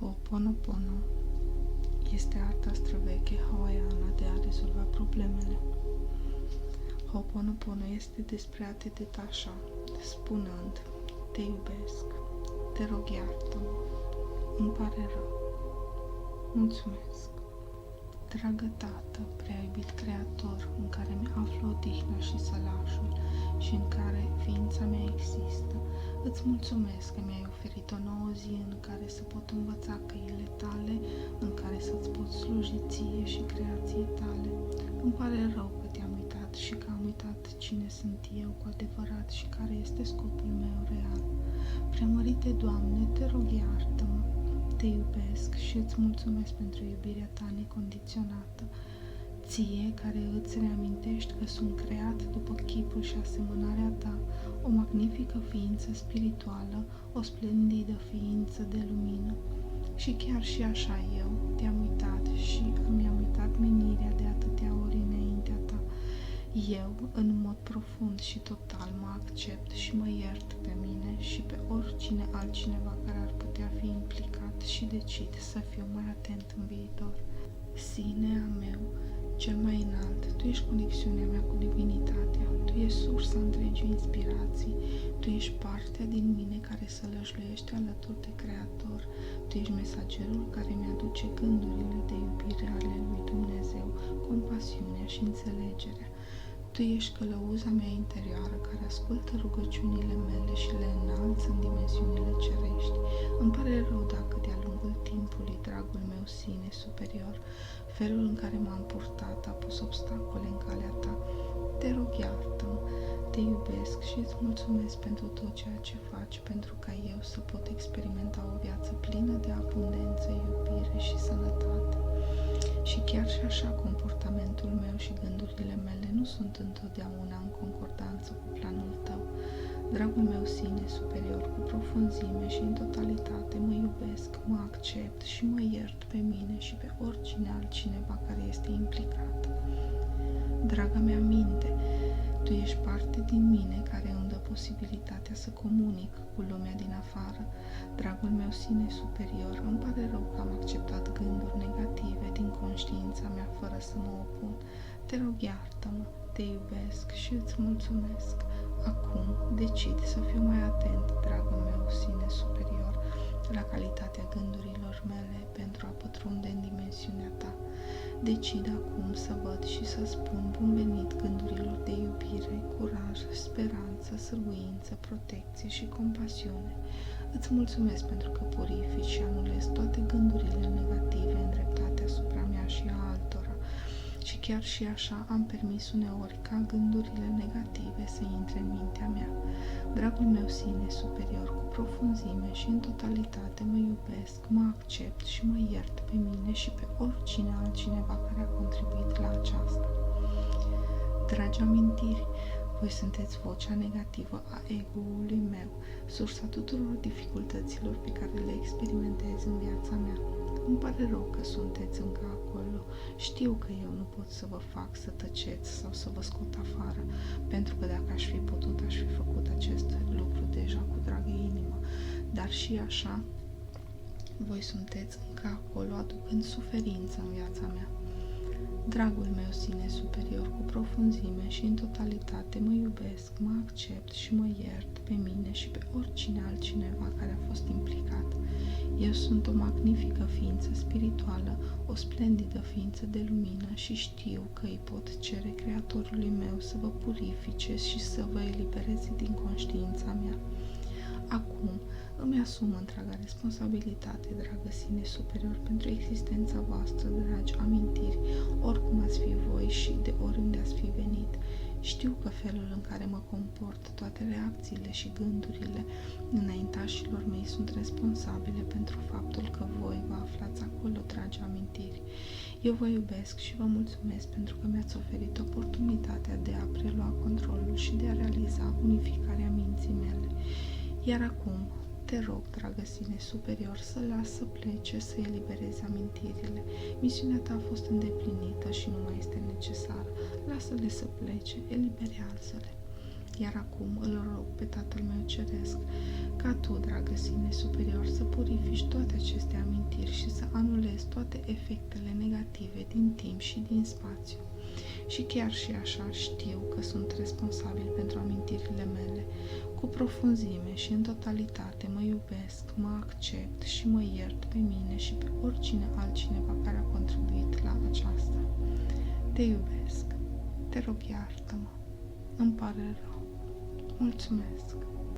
Ho'oponopono este arta străveche hawaiană de a rezolva problemele. Ho'oponopono este despre a te detașa, spunând, te iubesc, te rog iartă-mă, îmi pare rău, mulțumesc. Dragă Tată, prea iubit Creator, în care mi aflu odihna și sălașul și în care ființa mea există, îți mulțumesc că mi-ai oferit o nouă zi în care să pot învăța căile tale, în care să-ți pot sluji ție și creației tale. Îmi pare rău că te-am uitat și că am uitat cine sunt eu cu adevărat și care este scopul meu real. Preamărite Doamne, te rog iartă-mă. Te iubesc și îți mulțumesc pentru iubirea ta necondiționată. Ție care îți reamintești că sunt creat după chipul și asemănarea ta, o magnifică ființă spirituală, o splendidă ființă de lumină. Și chiar și așa eu te-am uitat și mi-am uitat menirea de atâtea ori înaintea ta. Eu, în mod profund și total, mă accept și mă iert pe mine și pe oricine altcineva care ar putea fi implicat și decid să fiu mai atent în viitor. Sinea meu, cel mai înalt, tu ești conexiunea mea cu divinitatea, tu ești sursa întregii inspirații, tu ești partea din mine care se lăjluiește alături de Creator, tu ești mesagerul care mi-aduce gândurile de iubire ale lui Dumnezeu, compasiunea și înțelegerea. Tu ești călăuza mea interioară care ascultă rugăciunile mele și le înalță în dimensiunile cerești. Îmi pare rău dacă de-a lungul timpului, dragul meu sine superior, felul în care m-am purtat a pus obstacole în calea ta. Te rog iartă-mă, te iubesc și îți mulțumesc pentru tot ceea ce faci, pentru ca eu să pot experimenta o viață plină de abundență, iubire și sănătate. Și chiar și așa, comportamentul meu și gândurile mele nu sunt întotdeauna în concordanță cu planul tău. Dragul meu sine superior, cu profunzime și în totalitate, mă iubesc, mă accept și mă iert pe mine și pe oricine altcineva care este implicat. Draga mea minte, tu ești parte din mine care îmi dă posibilitatea să comunic cu lumea din afară. Dragul meu sine superior, îmi pare rău că am acceptat gânduri negative din conștiința mea fără să mă opun. Te rog iartă-mă, te iubesc și îți mulțumesc. Acum decid să fiu mai atent, dragul meu sine superior, la calitatea gândurilor mele pentru a pătrunde în dimensiunea ta. Decid acum să văd și să spun bun venit gândurilor de iubire, curaj, speranță, sârguință, protecție și compasiune. Îți mulțumesc pentru că purifici și anulezi toate gândurile negative îndreptate asupra mea și a altora. Și chiar și așa am permis uneori ca gândurile negative să intre în mintea mea. Dragul meu sine superior, cu profunzime și în totalitate mă iubesc, mă accept și mă iert pe mine și pe oricine altcineva care a contribuit la aceasta. Dragi amintiri, voi sunteți vocea negativă a ego-ului meu, sursa tuturor dificultăților pe care le experimentez în viața mea. Îmi pare rău că sunteți încă acolo. Știu că eu nu pot să vă fac să tăceți sau să vă scot afară, pentru că dacă aș fi putut, aș fi făcut acest lucru deja cu dragă inimă. Dar și așa, voi sunteți încă acolo, aducând suferință în viața mea. Dragul meu sine superior, cu profunzime și în totalitate, mă iubesc, mă accept și mă iert pe mine și pe oricine altcineva care a fost implicat. Eu sunt o magnifică ființă spirituală, o splendidă ființă de lumină și știu că îi pot cere Creatorului meu să vă purifice și să vă elibereze din conștiința mea. Acum îmi asum întreaga responsabilitate, dragă sine superior, pentru existența voastră, dragi amintiri, oricum ați fi voi și de oriunde ați fi venit. Știu că felul în care mă comport, toate reacțiile și gândurile înaintașilor mei sunt responsabile pentru faptul că voi vă aflați acolo, dragi amintiri. Eu vă iubesc și vă mulțumesc pentru că mi-ați oferit oportunitatea de a prelua controlul și de a realiza unificarea minții mele. Iar acum, te rog, dragă sine superior, să las să plece, să elibereze amintirile. Misiunea ta a fost îndeplinită și nu mai este necesară. Lasă-le să plece, eliberează-le. Iar acum îl rog pe Tatăl meu Ceresc ca Tu, dragă Sine Superior, să purifici toate aceste amintiri și să anulezi toate efectele negative din timp și din spațiu. Și chiar și așa știu că sunt responsabil pentru amintirile mele. Cu profunzime și în totalitate mă iubesc, mă accept și mă iert pe mine și pe oricine altcineva care a contribuit la aceasta. Te iubesc, te rog iartă-mă, îmi pare rău, mulțumesc.